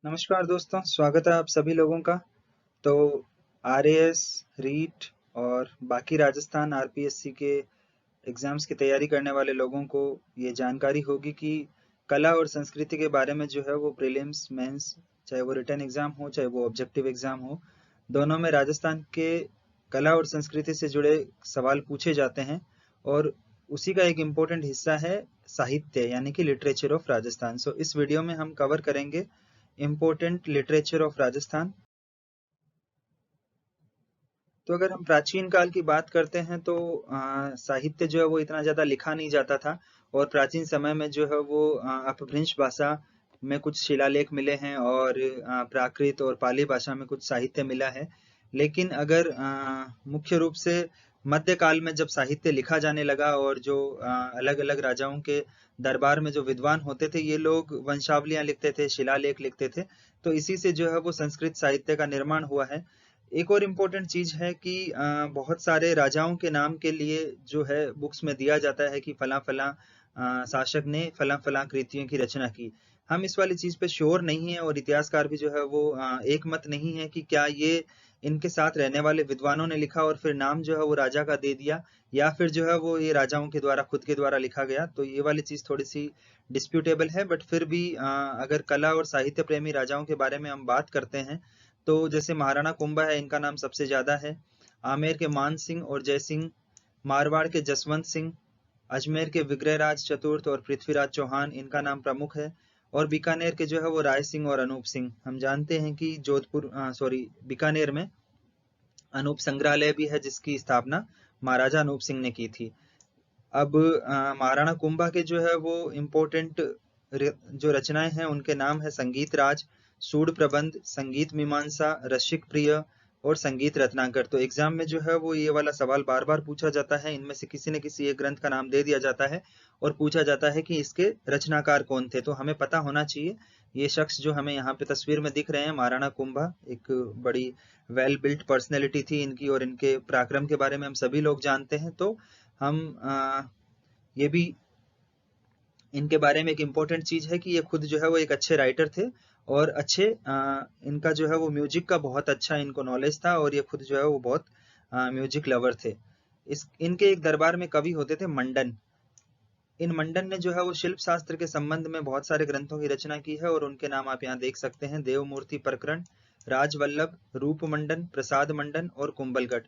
नमस्कार दोस्तों, स्वागत है आप सभी लोगों का। तो आरएएस, रीट और बाकी राजस्थान आरपीएससी के एग्ज़ाम्स की तैयारी करने वाले लोगों को ये जानकारी होगी कि कला और संस्कृति के बारे में जो है वो प्रीलिम्स, मेंस, चाहे वो रिटन एग्ज़ाम हो, चाहे वो ऑब्जेक्टिव एग्ज़ाम हो, दोनों में राजस्थान के कला और संस्कृति से जुड़े सवाल पूछे जाते हैं। और उसी का एक इम्पोर्टेंट हिस्सा है साहित्य यानी कि लिटरेचर ऑफ राजस्थान। सो इस वीडियो में हम कवर करेंगे इम्पोर्टेंट लिटरेचर ऑफ राजस्थान। तो अगर हम प्राचीन काल की बात करते हैं तो साहित्य जो है वो इतना ज़्यादा लिखा नहीं जाता था। और प्राचीन समय में जो है वो अपभ्रंश भाषा में कुछ शिलालेख मिले हैं और प्राकृत और पाली भाषा में कुछ साहित्य मिला है। लेकिन अगर मुख्य रूप से मध्यकाल में जब साहित्य लिखा जाने लगा और जो अलग अलग राजाओं के दरबार में जो विद्वान होते थे ये लोग वंशावलियां लिखते थे, शिलालेख लिखते थे। तो इसी से जो है वो संस्कृत साहित्य का निर्माण हुआ है। एक और इम्पोर्टेंट चीज है कि बहुत सारे राजाओं के नाम के लिए जो है बुक्स में दिया जाता है कि फला फला शासक ने फला फला कृतियों की रचना की। हम इस वाली चीज पे श्योर नहीं है और इतिहासकार भी जो है वो एक मत नहीं है कि क्या ये इनके साथ रहने वाले विद्वानों ने लिखा और फिर नाम जो है वो राजा का दे दिया, या फिर जो है वो ये राजाओं के द्वारा खुद के द्वारा लिखा गया। तो ये वाली चीज थोड़ी सी डिस्प्यूटेबल है, बट फिर भी अगर कला और साहित्य प्रेमी राजाओं के बारे में हम बात करते हैं तो जैसे महाराणा कुंभा है, इनका नाम सबसे ज्यादा है। आमेर के मान सिंह और जय सिंह, मारवाड़ के जसवंत सिंह, अजमेर के विग्रहराज चतुर्थ और पृथ्वीराज चौहान, इनका नाम प्रमुख है। और बीकानेर के जो है वो राय सिंह और अनूप सिंह। हम जानते हैं कि बीकानेर में अनूप संग्रहालय भी है जिसकी स्थापना महाराजा अनूप सिंह ने की थी। अब महाराणा कुंभा के जो है वो इम्पोर्टेंट जो रचनाएं हैं उनके नाम है संगीत राज, सूड प्रबंध, संगीत मीमांसा, रसिक प्रिय और संगीत रत्नाकर। तो एग्जाम में जो है वो ये वाला सवाल बार बार पूछा जाता है, इनमें से किसी न किसी एक ग्रंथ का नाम दे दिया जाता है और पूछा जाता है कि इसके रचनाकार कौन थे। तो हमें पता होना चाहिए। ये शख्स जो हमें यहाँ पे तस्वीर में दिख रहे हैं, महाराणा कुंभा, एक बड़ी वेल बिल्ट पर्सनैलिटी थी इनकी और इनके पराक्रम के बारे में हम सभी लोग जानते हैं। तो हम ये भी इनके बारे में एक इम्पोर्टेंट चीज है कि ये खुद जो है वो एक अच्छे राइटर थे और अच्छे इनका जो है वो म्यूजिक का बहुत अच्छा इनको नॉलेज था और ये खुद जो है वो बहुत म्यूजिक लवर थे। इस इनके एक दरबार में कवि होते थे मंडन। इन मंडन ने जो है वो शिल्प शास्त्र के संबंध में बहुत सारे ग्रंथों की रचना की है और उनके नाम आप यहाँ देख सकते हैं: देवमूर्ति प्रकरण, राजवल्लभ, रूप मंडन, प्रसाद मंडन और कुंभलगढ़।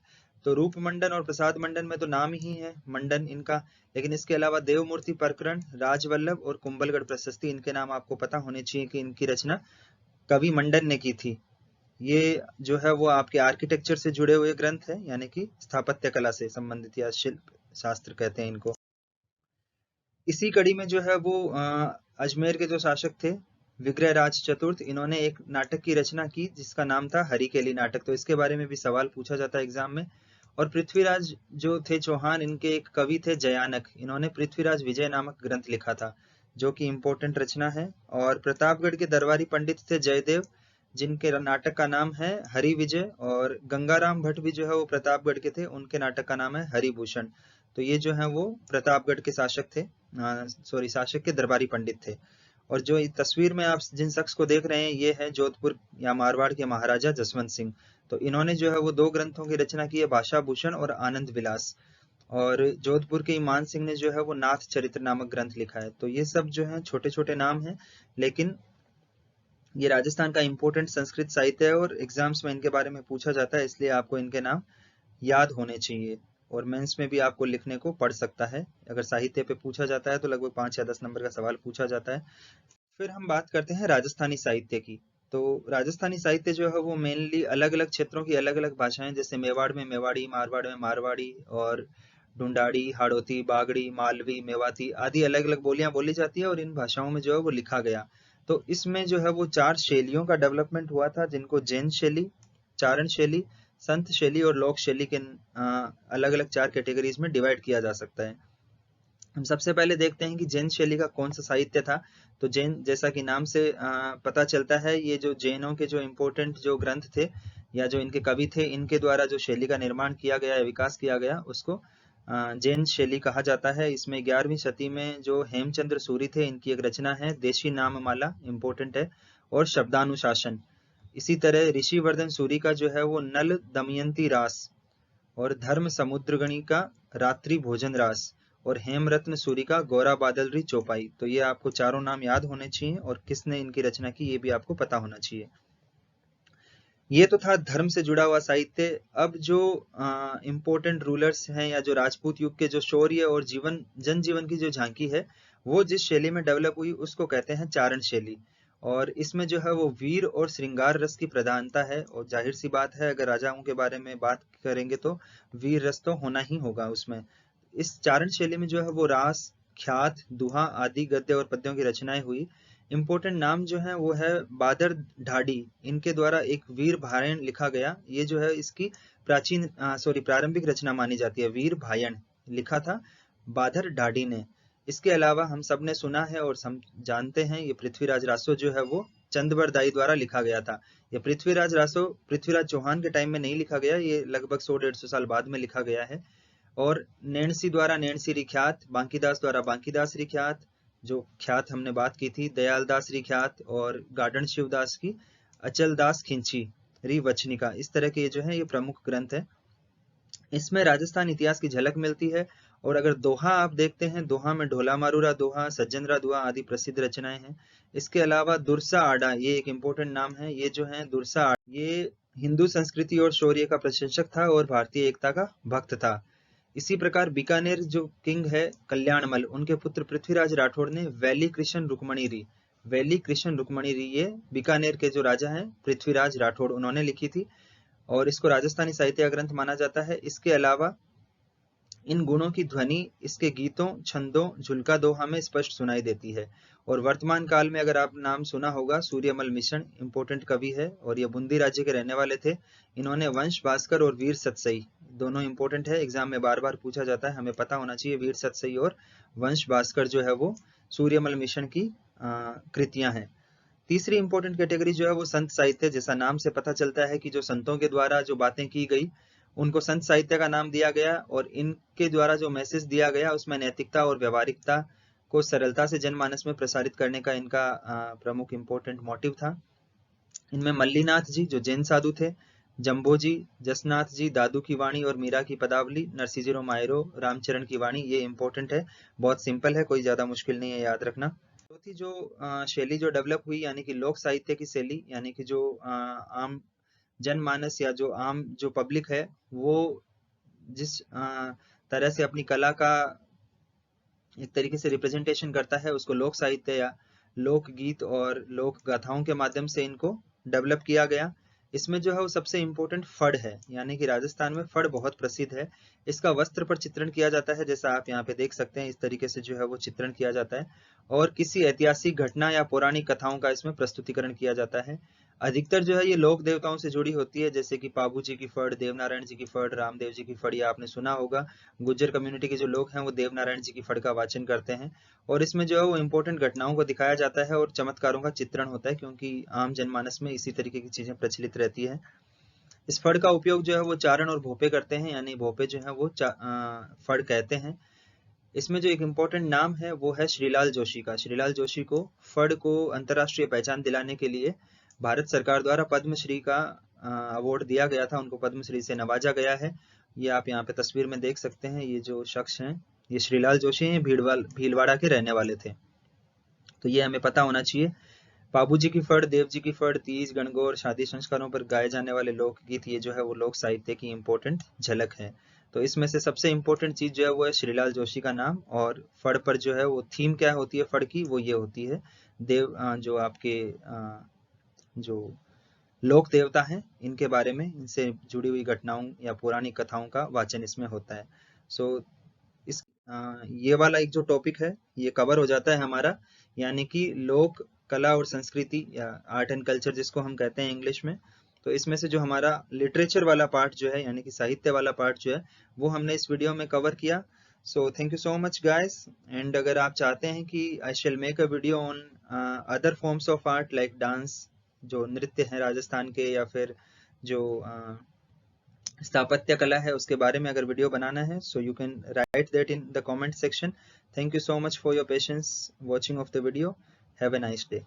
तो रूप मंडन और प्रसाद मंडन में तो नाम ही है मंडन इनका, लेकिन इसके अलावा देवमूर्ति प्रकरण, राजवल्लभ और कुंभलगढ़ प्रशस्ति, इनके नाम आपको पता होने चाहिए कि इनकी रचना कवि मंडन ने की थी। ये जो है वो आपके आर्किटेक्चर से जुड़े हुए ग्रंथ है, यानी कि स्थापत्य कला से संबंधित या शिल्प शास्त्र कहते हैं इनको। इसी कड़ी में जो है वो अजमेर के जो शासक थे विग्रहराज चतुर्थ, इन्होंने एक नाटक की रचना की जिसका नाम था हरिकेली नाटक। तो इसके बारे में भी सवाल पूछा जाता है एग्जाम में। और पृथ्वीराज जो थे चौहान, इनके एक कवि थे जयानक, इन्होंने पृथ्वीराज विजय नामक ग्रंथ लिखा था जो कि इम्पोर्टेंट रचना है। और प्रतापगढ़ के दरबारी पंडित थे जयदेव, जिनके नाटक का नाम है हरि विजय। और गंगाराम भट्ट भी जो है वो प्रतापगढ़ के थे, उनके नाटक का नाम है हरिभूषण। तो ये जो है वो प्रतापगढ़ के शासक थे, शासक के दरबारी पंडित थे। और जो इस तस्वीर में आप जिन शख्स को देख रहे हैं ये है जोधपुर या मारवाड़ के महाराजा जसवंत सिंह। तो इन्होंने जो है वो दो ग्रंथों की रचना की है, भाषा भूषण और आनंद विलास। और जोधपुर के ईमान सिंह ने जो है वो नाथ चरित्र नामक ग्रंथ लिखा है। तो ये सब जो है छोटे छोटे नाम हैं, लेकिन ये राजस्थान का इम्पोर्टेंट संस्कृत साहित्य है और एग्जाम्स में इनके बारे में पूछा जाता है, इसलिए आपको इनके नाम याद होने चाहिए। और मेंस में भी आपको लिखने को पड़ सकता है। अगर साहित्य पे पूछा जाता है तो लगभग 5 या 10 नंबर का सवाल पूछा जाता है। फिर हम बात करते हैं राजस्थानी साहित्य की। तो राजस्थानी साहित्य जो है वो मेनली अलग अलग क्षेत्रों की अलग अलग भाषाएं, जैसे मेवाड़ में मेवाड़ी, मारवाड़ में मारवाड़ी और ढूंढाड़ी, हाड़ौती, बागड़ी, मालवी, मेवाती आदि अलग अलग बोलियां बोली जाती है और इन भाषाओं में जो है वो लिखा गया। तो इसमें जो है वो 4 शैलियों का डेवलपमेंट हुआ था, जिनको जैन शैली, चारण शैली, संत शैली और लोक शैली के अलग अलग 4 कैटेगरीज में डिवाइड किया जा सकता है। हम सबसे पहले देखते हैं कि जैन शैली का कौन सा साहित्य था। तो जैन, जैसा कि नाम से पता चलता है, ये जो जैनों के जो इम्पोर्टेंट जो ग्रंथ थे या जो इनके कवि थे, इनके द्वारा जो शैली का निर्माण किया गया है, विकास किया गया, उसको जैन शैली कहा जाता है। इसमें 11वीं शती में जो हेमचंद्र सूरी थे, इनकी एक रचना है देशी नाम माला, इम्पोर्टेंट है। और शब्दानुशासन। इसी तरह ऋषिवर्धन सूरी का जो है वो नल दमयंती रास, और धर्म समुद्रगणी का रात्रि भोजन रास, और हेमरत्न सूरी का गौरा बादलरी चौपाई। तो ये आपको चारों नाम याद होने चाहिए और किसने इनकी रचना की ये भी आपको पता होना चाहिए। ये तो था धर्म से जुड़ा हुआ साहित्य। अब जो इम्पोर्टेंट रूलर्स हैं या जो राजपूत युग के जो शौर्य और जनजीवन की जो झांकी है वो जिस शैली में डेवलप हुई उसको कहते हैं चारण शैली। और इसमें जो है वो वीर और श्रृंगार रस की प्रधानता है, और जाहिर सी बात है अगर राजाओं के बारे में बात करेंगे तो वीर रस तो होना ही होगा उसमें। इस चारण शैली में जो है वो रास, ख्यात, दुहा आदि गद्य और पद्यों की रचनाएं हुई। इम्पोर्टेंट नाम जो है वो है बादर ढाडी, इनके द्वारा एक वीर भायण लिखा गया। ये जो है इसकी प्रारंभिक रचना मानी जाती है। वीर भायण लिखा था बादर ढाडी ने। इसके अलावा हम सब ने सुना है और जानते हैं ये पृथ्वीराज रासो जो है वो चंदबरदाई द्वारा लिखा गया था। ये पृथ्वीराज रासो पृथ्वीराज चौहान के टाइम में नहीं लिखा गया, ये लगभग 100-150 साल बाद में लिखा गया है। और नैणसी द्वारा नैणसी रिख्यात, बांकीदास द्वारा बांकीदास रिख्यात, जो ख्यात हमने बात की थी दयालदास रिख्यात, और गार्डन शिवदास की अचलदास खिंची री वचनिका। इस तरह के जो है ये प्रमुख ग्रंथ है। इसमें राजस्थान इतिहास की झलक मिलती है। और अगर दोहा आप देखते हैं, दोहा में ढोला मारूरा दोहा, सज्जनरा दोहा आदि प्रसिद्ध रचनाएं हैं। इसके अलावा दुरसा आडा, ये एक इम्पोर्टेंट नाम है। ये जो है दुरसा आडा, ये हिंदू संस्कृति और शौर्य का प्रशंसक था और भारतीय एकता का भक्त था। इसी प्रकार बीकानेर जो किंग है कल्याणमल, उनके पुत्र पृथ्वीराज राठौड़ ने वैली कृष्ण रुक्मणी री ये बीकानेर के जो राजा हैं पृथ्वीराज राठौड़ उन्होंने लिखी थी, और इसको राजस्थानी साहित्य ग्रंथ माना जाता है। इसके अलावा इन गुणों की ध्वनि इसके गीतों, छंदों, झुलका दोहा में स्पष्ट सुनाई देती है। और वर्तमान काल में अगर आप नाम सुना होगा, सूर्यमल मिश्रण इम्पोर्टेंट कवि है और ये बूंदी राज्य के रहने वाले थे। इन्होंने वंश भास्कर और वीर सतसई, दोनों इंपॉर्टेंट है, एग्जाम में बार बार पूछा जाता है, हमें पता होना चाहिए। वीर सतसई और वंश भास्कर जो है वो सूर्यमल मिश्रण की कृतियां हैं। तीसरी इंपॉर्टेंट कैटेगरी जो है वो संत साहित्य। जैसा नाम से पता चलता है कि जो संतों के द्वारा जो बातें की गई उनको संत साहित्य का नाम दिया गया, और इनके द्वारा जो मैसेज दिया गया उसमें नैतिकता और व्यवहारिकता को सरलता से जनमानस में प्रसारित करने का इनका प्रमुख इंपॉर्टेंट मोटिव था। इनमें मल्लीनाथ जी जो जैन साधु थे, जम्बो जी, जसनाथ जी, दादू की वाणी और मीरा की पदावली, नरसिंह मायरो, रामचरण की वाणी, ये इंपॉर्टेंट है। बहुत सिंपल है, कोई ज्यादा मुश्किल नहीं है याद रखना। चौथी जो शैली जो डेवलप हुई यानी कि लोक साहित्य की शैली, यानी कि जो आम जनमानस या जो आम जो पब्लिक है वो जिस तरह से अपनी कला का एक तरीके से रिप्रेजेंटेशन करता है उसको लोक साहित्य या लोक गीत और लोक गाथाओं के माध्यम से इनको डेवलप किया गया। इसमें जो है वो सबसे इम्पोर्टेंट फड़ है, यानी कि राजस्थान में फड़ बहुत प्रसिद्ध है। इसका वस्त्र पर चित्रण किया जाता है, जैसा आप यहाँ पे देख सकते हैं, इस तरीके से जो है वो चित्रण किया जाता है, और किसी ऐतिहासिक घटना या पौराणिक कथाओं का इसमें प्रस्तुतिकरण किया जाता है। अधिकतर जो है ये लोक देवताओं से जुड़ी होती है, जैसे कि पाबू जी की फड़, देवनारायण जी की फड़, रामदेव जी की फड़, ये आपने सुना होगा। गुज्जर कम्युनिटी के जो लोग हैं वो देवनारायण जी की फड़ का वाचन करते हैं, और इसमें जो है वो इंपॉर्टेंट घटनाओं को दिखाया जाता है और चमत्कारों का चित्रण होता है, क्योंकि आम जनमानस में इसी तरीके की चीजें प्रचलित रहती है। इस फड़ का उपयोग जो है वो चारण और भोपे करते हैं, यानी भोपे जो है वो फड़ कहते हैं। इसमें जो एक इम्पोर्टेंट नाम है वो है श्रीलाल जोशी का। श्रीलाल जोशी को फड़ को अंतर्राष्ट्रीय पहचान दिलाने के लिए भारत सरकार द्वारा पद्मश्री का अवार्ड दिया गया था, उनको पद्मश्री से नवाजा गया है। ये आप यहाँ पे तस्वीर में देख सकते हैं, ये जो शख्स हैं ये श्रीलाल जोशी हैं, भीलवाड़ा के रहने वाले थे। तो ये हमें पता होना चाहिए। बाबू जी की फड़, देव जी की फड़, तीज, गणगौर, शादी संस्कारों पर गाए जाने वाले लोकगीत, ये जो है वो लोक साहित्य की इम्पोर्टेंट झलक है। तो इसमें से सबसे इम्पोर्टेंट चीज जो है वो है श्रीलाल जोशी का नाम, और फड़ पर जो है वो थीम क्या होती है फड़ की, वो ये होती है देव जो आपके जो लोक देवता हैं इनके बारे में, इनसे जुड़ी हुई घटनाओं या पौराणिक कथाओं का वाचन इसमें होता है। सो इस ये वाला एक जो टॉपिक है ये कवर हो जाता है हमारा, यानी कि लोक कला और संस्कृति या आर्ट एंड कल्चर जिसको हम कहते हैं इंग्लिश में। तो इसमें से जो हमारा लिटरेचर वाला पार्ट जो है यानी कि साहित्य वाला पार्ट जो है वो हमने इस वीडियो में कवर किया। So thank you so much guys. And अगर आप चाहते हैं कि I shall make a video on other forms of art like dance, जो नृत्य हैं राजस्थान के, या फिर जो स्थापत्य कला है उसके बारे में अगर वीडियो बनाना है, so you can write that in the comment section. Thank you so much for your patience watching of the video. Have a nice day.